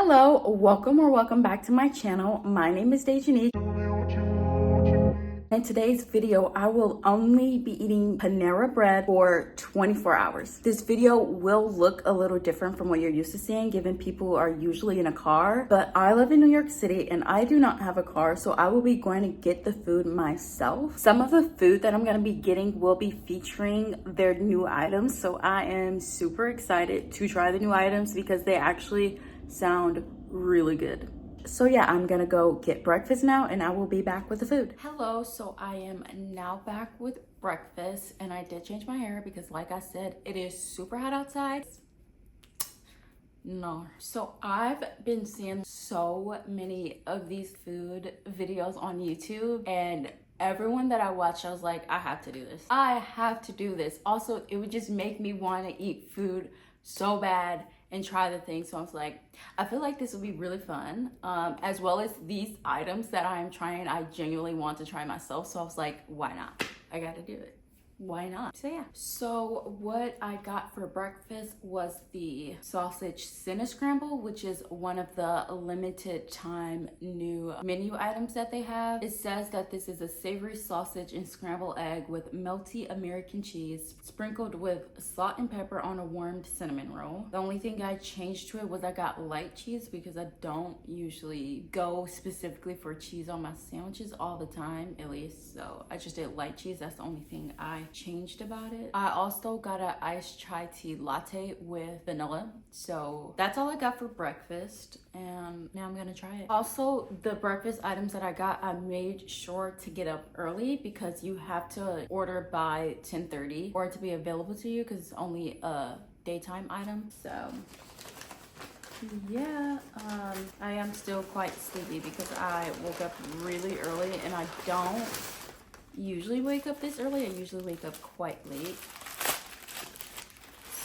Hello, welcome or welcome back to my channel. My name is Dejahnique. In today's video, I will only be eating Panera bread for 24 hours. This video will look a little different from what you're used to seeing, given people are usually in a car, but I live in New York City and I do not have a car, so I will be going to get the food myself. Some of the food that I'm going to be getting will be featuring their new items, so I am super excited to try the new items because they actually sound really good. So yeah, I'm gonna go get breakfast now and I will be back with the food. Hello, so I am now back with breakfast and I did change my hair because like I said, it is super hot outside. No. So I've been seeing so many of these food videos on YouTube and everyone that I watch, I was like, I have to do this. I have to do this. Also, it would just make me want to eat food so bad and try the thing. So I was like, I feel like this will be really fun. As well as these items that I'm trying, I genuinely want to try myself. So I was like, why not? I gotta do it. Why not? So yeah. So what I got for breakfast was the sausage Cinnatops scramble, which is one of the limited time new menu items that they have. It says that this is a savory sausage and scrambled egg with melty American cheese sprinkled with salt and pepper on a warmed cinnamon roll. The only thing I changed to it was I got light cheese because I don't usually go specifically for cheese on my sandwiches all the time, at least. So I just did light cheese. That's the only thing I changed about it. I also got an iced chai tea latte with vanilla. So that's all I got for breakfast and now I'm gonna try it. Also, the breakfast items that I got, I made sure to get up early because you have to order by 10:30 for it to be available to you because it's only a daytime item. So yeah, I am still quite sleepy because I woke up really early and I don't usually wake up this early. I usually wake up quite late.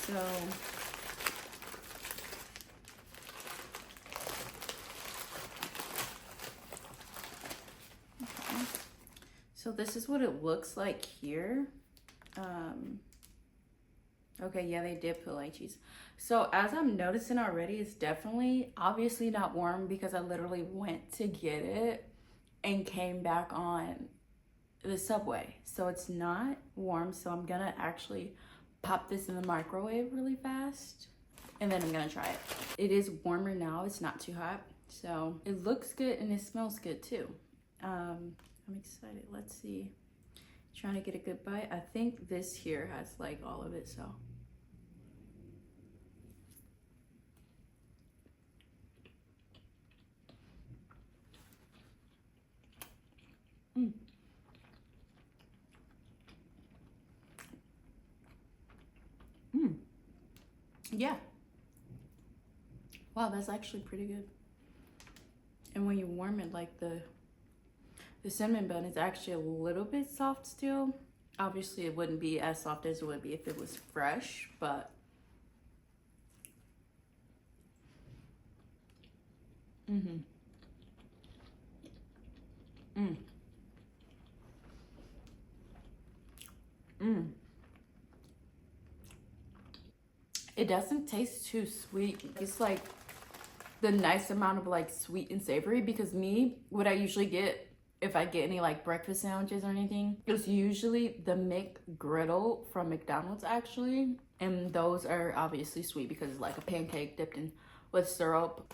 So okay. So this is what it looks like here. Okay, yeah, they did put light cheese. So as I'm noticing already, it's definitely obviously not warm because I literally went to get it and came back on the subway, so it's not warm. So I'm gonna actually pop this in the microwave really fast and then I'm gonna try it. It is warmer now, it's not too hot, so it looks good and it smells good too. I'm excited. Let's see, trying to get a good bite. I think this here has like all of it, so yeah. Wow, that's actually pretty good. And when you warm it, like the cinnamon bun is actually a little bit soft still. Obviously, it wouldn't be as soft as it would be if it was fresh, but it doesn't taste too sweet. It's like the nice amount of like sweet and savory, because me, what I usually get if I get any like breakfast sandwiches or anything, it's usually the McGriddle from McDonald's actually. And those are obviously sweet because it's like a pancake dipped in with syrup.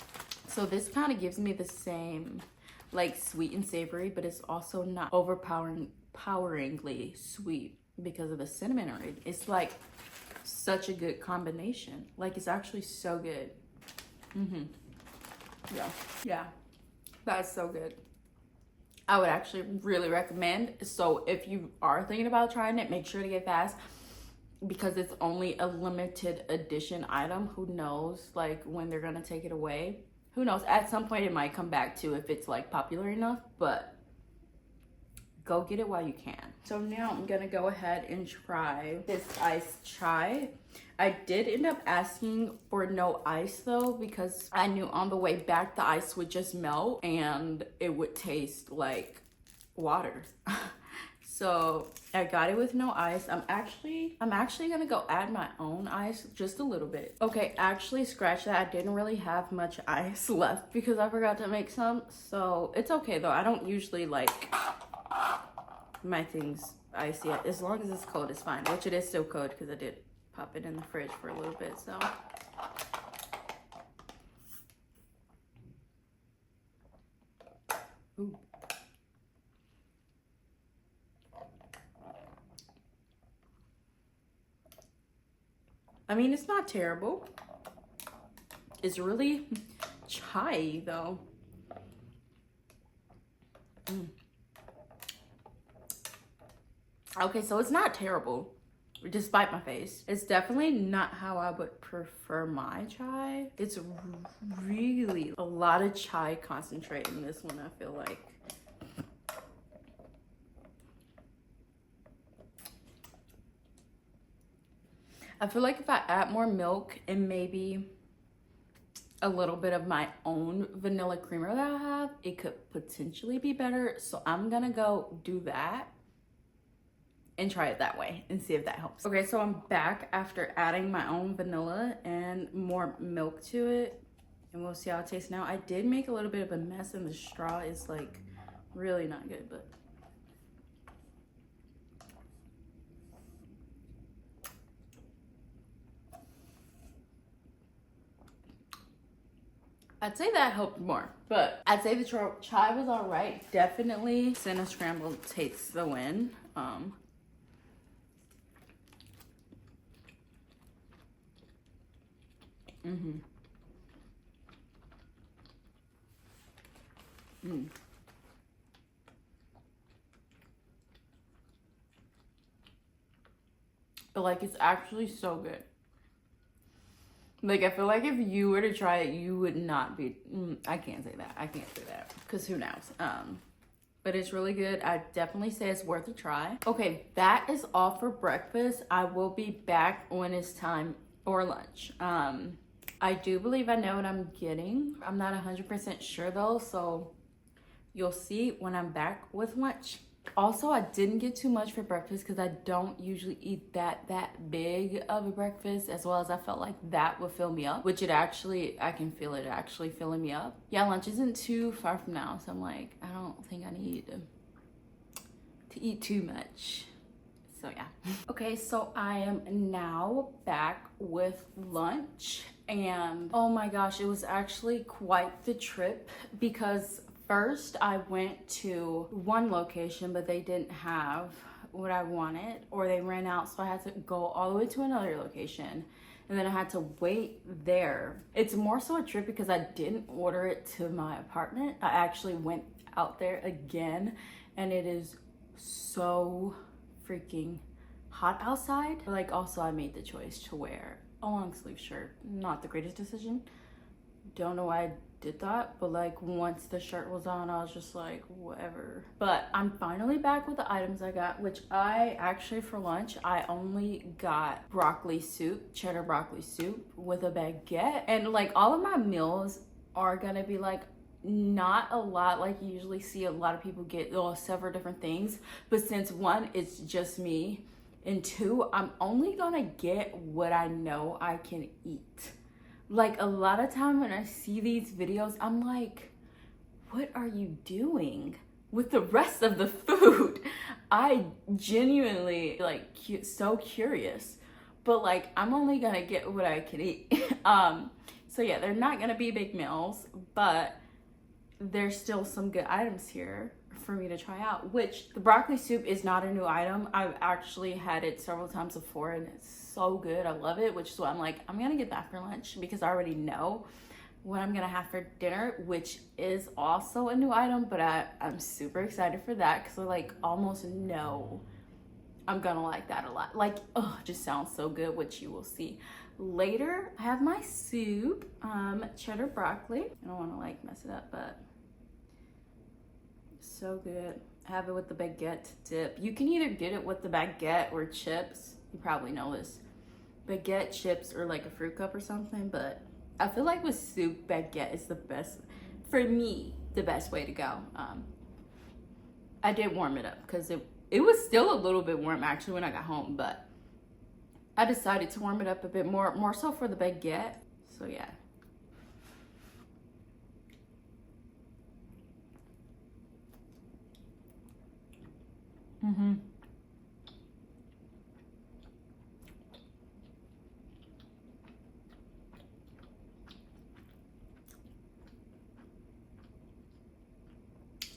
So this kind of gives me the same like sweet and savory, but it's also not overpoweringly sweet because of the cinnamon in it. It's like such a good combination. Like it's actually so good. Yeah, that's so good. I would actually really recommend. So if you are thinking about trying it, make sure to get fast because it's only a limited edition item. Who knows like when they're gonna take it away. Who knows, at some point it might come back too if it's like popular enough, but go get it while you can. So now I'm gonna go ahead and try this iced chai. I did end up asking for no ice though because I knew on the way back the ice would just melt and it would taste like water. So I got it with no ice. I'm actually gonna go add my own ice, just a little bit. Okay, actually scratch that. I didn't really have much ice left because I forgot to make some. So it's okay though. I don't usually like my things icy. As long as it's cold, it's fine. Which it is still cold because I did pop it in the fridge for a little bit, so. Ooh. I mean, it's not terrible. It's really chai though. Okay, so it's not terrible, despite my face. It's definitely not how I would prefer my chai. It's really a lot of chai concentrate in this one, I feel like. I feel like if I add more milk and maybe a little bit of my own vanilla creamer that I have, it could potentially be better. So I'm gonna go do that and try it that way and see if that helps. Okay, so I'm back after adding my own vanilla and more milk to it, and we'll see how it tastes now. I did make a little bit of a mess, and the straw is like really not good, but I'd say that helped more, but I'd say the chai was all right. Definitely Cinnamon Scramble takes the win. But like, it's actually so good. Like, I feel like if you were to try it, you would not be, I can't say that. I can't say that because who knows? But it's really good. I definitely say it's worth a try. Okay, that is all for breakfast. I will be back when it's time for lunch. I do believe I know what I'm getting. I'm not 100% sure though, so you'll see when I'm back with lunch. Also, I didn't get too much for breakfast because I don't usually eat that big of a breakfast, as well as I felt like that would fill me up, which it actually, I can feel it actually filling me up. Yeah, lunch isn't too far from now, so I'm like, I don't think I need to eat too much. So yeah. Okay, so I am now back with lunch, and oh my gosh, it was actually quite the trip because first, I went to one location, but they didn't have what I wanted, or they ran out, so I had to go all the way to another location, and then I had to wait there. It's more so a trip because I didn't order it to my apartment. I actually went out there again, and it is so freaking hot outside. Like, also, I made the choice to wear a long sleeve shirt. Not the greatest decision. Don't know why I did that, but like once the shirt was on, I was just like, whatever. But I'm finally back with the items I got, which I actually, for lunch, I only got broccoli soup, cheddar broccoli soup with a baguette. And like all of my meals are gonna be like not a lot like you usually see a lot of people get several different things, but since one, it's just me, and two, I'm only gonna get what I know I can eat. Like, a lot of time when I see these videos, I'm like, what are you doing with the rest of the food? I genuinely, like, so curious. But, like, I'm only gonna get what I can eat. So, yeah, they're not gonna be big meals, but there's still some good items here for me to try out, which the broccoli soup is not a new item. I've actually had it several times before, and it's so good. I love it, which is why I'm like, I'm gonna get that for lunch because I already know what I'm gonna have for dinner, which is also a new item, but I'm super excited for that because I like almost know I'm gonna like that a lot. Like, oh, it just sounds so good, which you will see later. I have my soup, cheddar broccoli. I don't want to like mess it up, but so good. I have it with the baguette dip. You can either get it with the baguette or chips. You probably know this. Baguette, chips, or like a fruit cup or something, but I feel like with soup, baguette is the best, for me, the best way to go. I did warm it up because It was still a little bit warm actually when I got home, but I decided to warm it up a bit more so for the baguette. So yeah.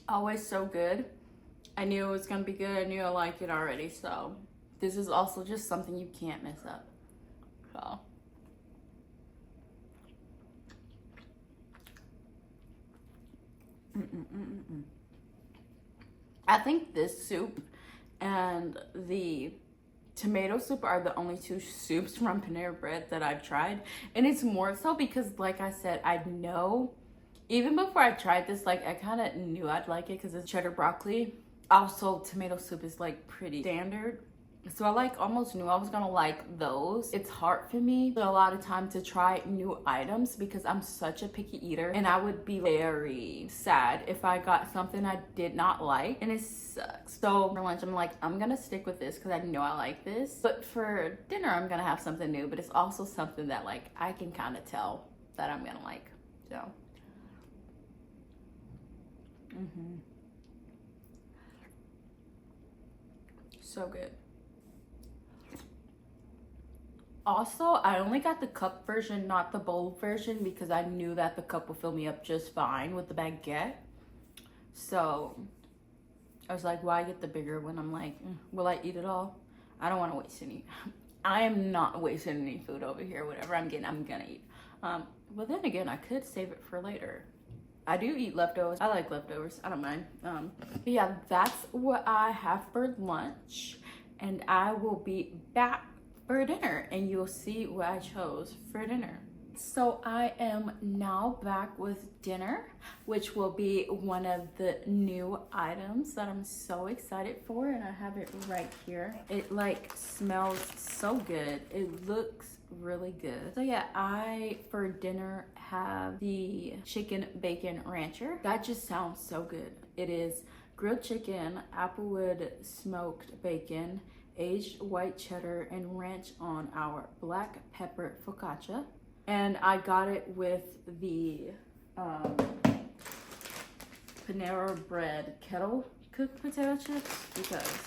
Always so good. I knew it was gonna be good. I knew I liked it already. So this is also just something you can't mess up. So. I think this soup and the tomato soup are the only two soups from Panera Bread that I've tried. And it's more so because, like I said, I know, even before I tried this, like I kind of knew I'd like it because it's cheddar broccoli. Also, tomato soup is like pretty standard. So I like almost knew I was gonna like those. It's hard for me a lot of time to try new items because I'm such a picky eater, and I would be very sad if I got something I did not like, and it sucks. So for lunch I'm like, I'm gonna stick with this because I know I like this, but for dinner I'm gonna have something new, but it's also something that like I can kind of tell that I'm gonna like. So so good. Also, I only got the cup version, not the bowl version, because I knew that the cup would fill me up just fine with the baguette. So I was like, why get the bigger one? I'm like, will I eat it all? I don't want to waste any. I am not wasting any food over here. Whatever I'm getting, I'm gonna eat. Well, then again, I could save it for later. I do eat leftovers. I like leftovers. I don't mind. But yeah, that's what I have for lunch, and I will be back for dinner and you'll see what I chose for dinner. So I am now back with dinner, which will be one of the new items that I'm so excited for, and I have it right here. It like smells so good. It looks really good. So yeah, I for dinner have the chicken bacon rancher. That just sounds so good. It is grilled chicken, applewood smoked bacon, aged white cheddar, and ranch on our black pepper focaccia. And I got it with the Panera Bread kettle cooked potato chips because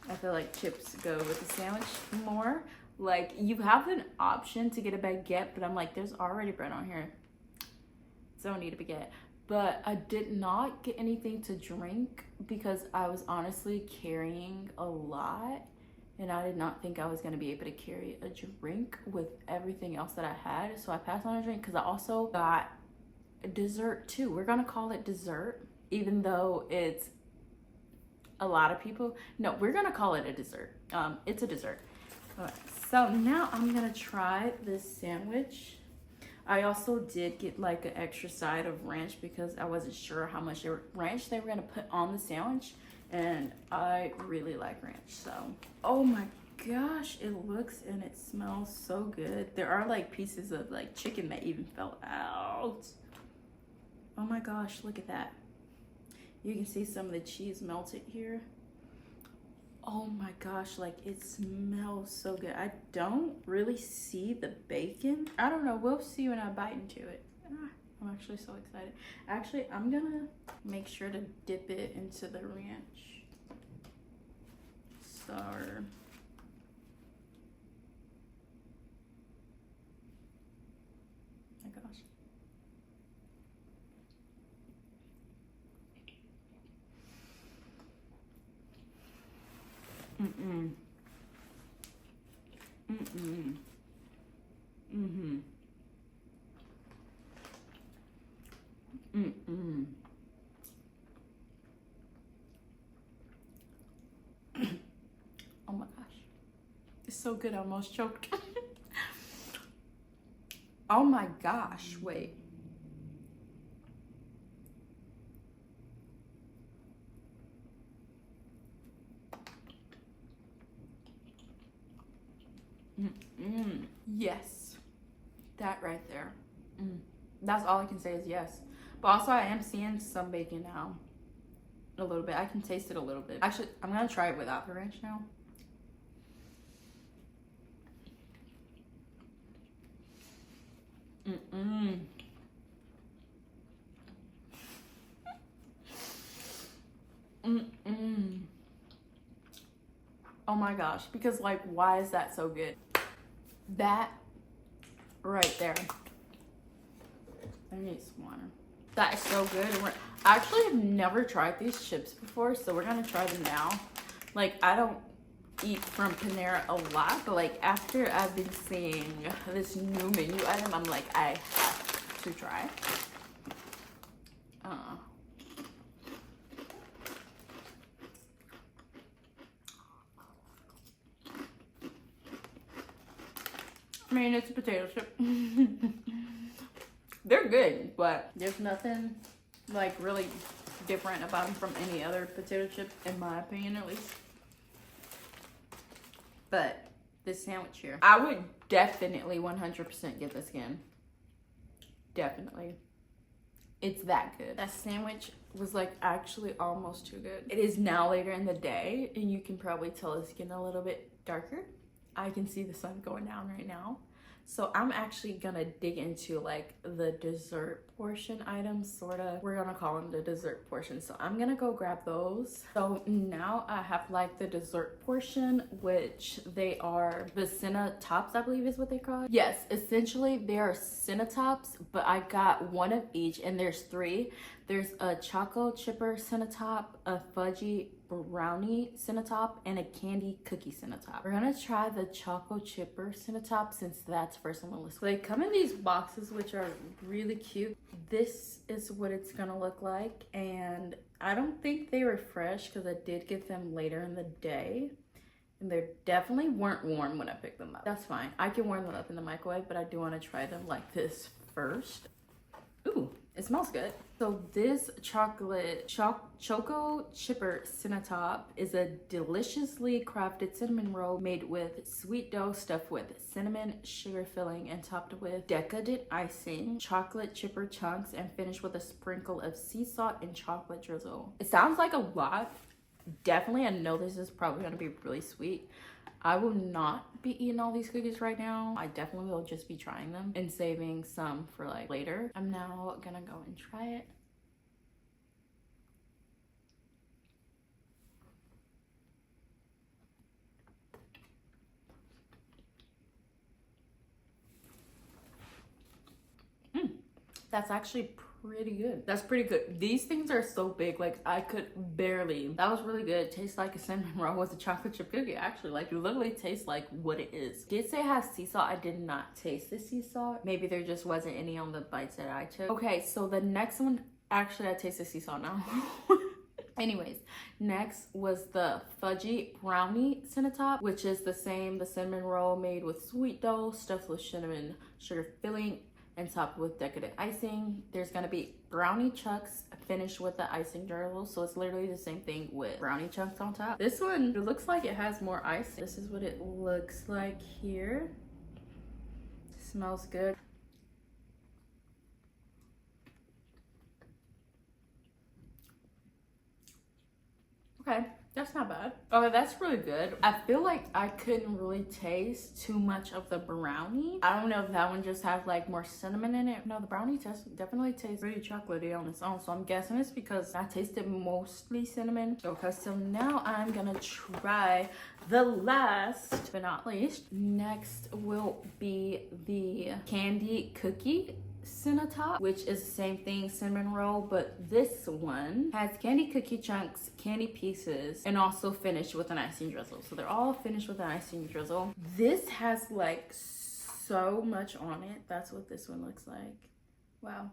I feel like chips go with the sandwich more. Like, you have an option to get a baguette, but I'm like, there's already bread on here, so I don't need a baguette. But I did not get anything to drink because I was honestly carrying a lot, and I did not think I was gonna be able to carry a drink with everything else that I had. So I passed on a drink because I also got a dessert too. We're gonna call it dessert, even though it's a lot of people. No, we're gonna call it a dessert. It's a dessert. All right, so now I'm gonna try this sandwich. I also did get like an extra side of ranch because I wasn't sure how much ranch they were gonna put on the sandwich, and I really like ranch. So, oh my gosh, it looks and it smells so good. There are like pieces of like chicken that even fell out. Oh my gosh, look at that. You can see some of the cheese melted here. Oh my gosh, like it smells so good. I don't really see the bacon. I don't know, we'll see when I bite into it. I'm actually so excited. Actually, I'm gonna make sure to dip it into the ranch. So, my gosh. Mm-mm. Mm-mm. Mm-hmm. Mm-mm. Oh my gosh. It's so good, I almost choked. Oh my gosh, wait. Yes, that right there. That's all I can say is yes. But also I am seeing some bacon now. a little bit. I can taste it a little bit. Actually, I'm gonna try it without the ranch now. Mm-mm. Mm-mm. Oh my gosh, because like, why is that so good? That right there. I need some water. That is so good. And I actually have never tried these chips before, so we're gonna try them now. Like, I don't eat from Panera a lot, but like after I've been seeing this new menu item, I'm like, I have to try. I mean, it's a potato chip. They're good, but there's nothing like really different about them from any other potato chip, in my opinion at least. But this sandwich here, I would definitely 100% get this again. Definitely. It's that good. That sandwich was like actually almost too good. It is now later in the day, and you can probably tell it's getting a little bit darker. I can see the sun going down right now. So I'm actually gonna dig into like the dessert portion items, sort of. We're gonna call them the dessert portion. So I'm gonna go grab those. So now I have like the dessert portion, which they are the Cinnatops, I believe is what they call it. Yes, essentially they are Cinnatops, but I got one of each, and there's three. There's a choco chipper Cinnatop, a fudgy brownie Cinnatop, and a candy cookie Cinnatop. We're gonna try the choco chipper Cinnatop since that's first on the list. So they come in these boxes, which are really cute. This is what it's gonna look like, and I don't think they were fresh because I did get them later in the day, and they definitely weren't warm when I picked them up. That's fine. I can warm them up in the microwave, but I do want to try them like this first. Ooh, it smells good. So this choco chipper Cinnatop is a deliciously crafted cinnamon roll made with sweet dough stuffed with cinnamon sugar filling and topped with decadent icing, chocolate chipper chunks, and finished with a sprinkle of sea salt and chocolate drizzle. It sounds like a lot. Definitely, I know this is probably gonna be really sweet. I will not be eating all these cookies right now. I definitely will just be trying them and saving some for like later. I'm now gonna go and try it. That's actually pretty good. That's pretty good. These things are so big, like I could barely. That was really good. It tastes like a cinnamon roll with a chocolate chip cookie. Actually, like it literally tastes like what it is. It did say it has sea salt. I did not taste the sea salt. Maybe there just wasn't any on the bites that I took. Okay, so the next one, actually I taste the sea salt now. Anyways, next was the fudgy brownie Cinnatop, which is the same, the cinnamon roll made with sweet dough stuffed with cinnamon sugar filling and topped with decadent icing. There's gonna be brownie chunks finished with the icing drizzle, so it's literally the same thing with brownie chunks on top. This one, it looks like it has more ice. This is what it looks like here. Smells good. Okay, that's not bad. Okay, that's really good. I feel like I couldn't really taste too much of the brownie. I don't know if that one just has like more cinnamon in it. No, the brownie definitely tastes pretty chocolatey on its own, so I'm guessing it's because I tasted mostly cinnamon. Okay, so now I'm gonna try the last but not least. Next will be the candy cookie Cinnatop, which is the same thing, cinnamon roll, but this one has candy cookie chunks, candy pieces, and also finished with an icing drizzle. So they're all finished with an icing drizzle. This has like so much on it. That's what this one looks like. Wow.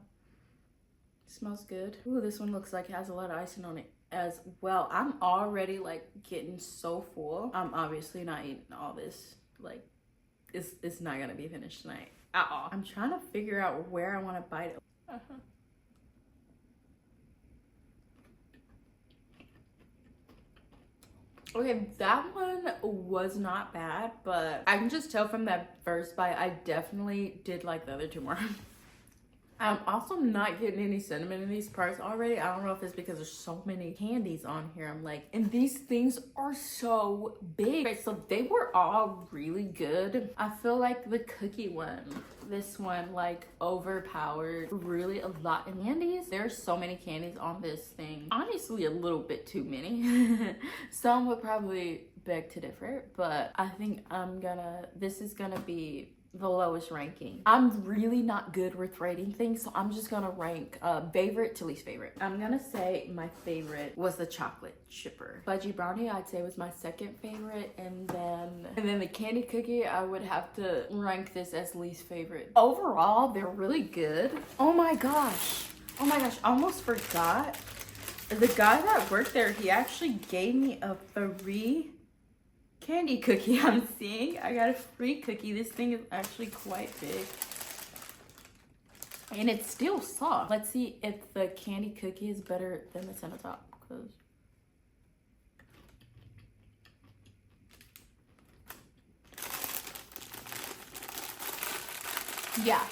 Smells good. Ooh, this one looks like it has a lot of icing on it as well. I'm already like getting so full. I'm obviously not eating all this. Like it's not gonna be finished tonight at all. I'm trying to figure out where I want to bite it. Okay, that one was not bad, but I can just tell from that first bite, I definitely did like the other two more. I'm also not getting any cinnamon in these parts already. I don't know if it's because there's so many candies on here. I'm like, and these things are so big. Right, so they were all really good. I feel like the cookie one, this one, like overpowered really a lot in candies. There's so many candies on this thing. Honestly, a little bit too many. Some would probably beg to differ, but I think this is gonna be the lowest ranking. I'm really not good with rating things, so I'm just gonna rank favorite to least favorite. I'm gonna say my favorite was the chocolate chipper. Fudgy brownie I'd say was my second favorite, and then the candy cookie I would have to rank this as least favorite. Overall, they're really good. Oh my gosh, I almost forgot. The guy that worked there, he actually gave me a free candy cookie. I'm seeing I got a free cookie. This thing is actually quite big and it's still soft. Let's see if the candy cookie is better than the Cinnatops, because yeah,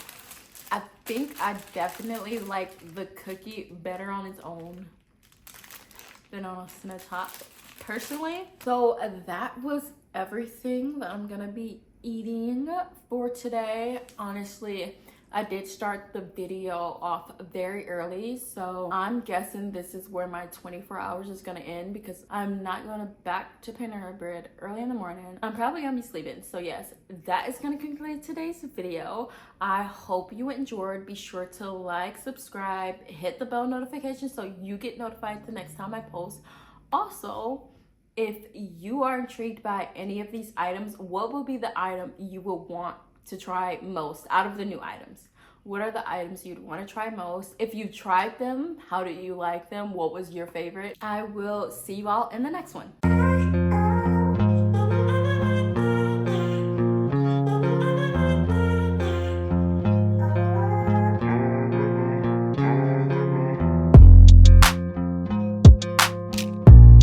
I think I definitely like the cookie better on its own than on a Cinnatops personally. So that was everything that I'm gonna be eating for today. Honestly, I did start the video off very early, so I'm guessing this is where my 24 hours is gonna end, because I'm not gonna back to Panera Bread early in the morning. I'm probably gonna be sleeping. So yes, that is gonna conclude today's video. I hope you enjoyed. Be sure to like, subscribe, hit the bell notification so you get notified the next time I post. Also, if you are intrigued by any of these items, what will be the item you will want to try most out of the new items? What are the items you'd want to try most? If you tried them, how did you like them? What was your favorite? I will see you all in the next one.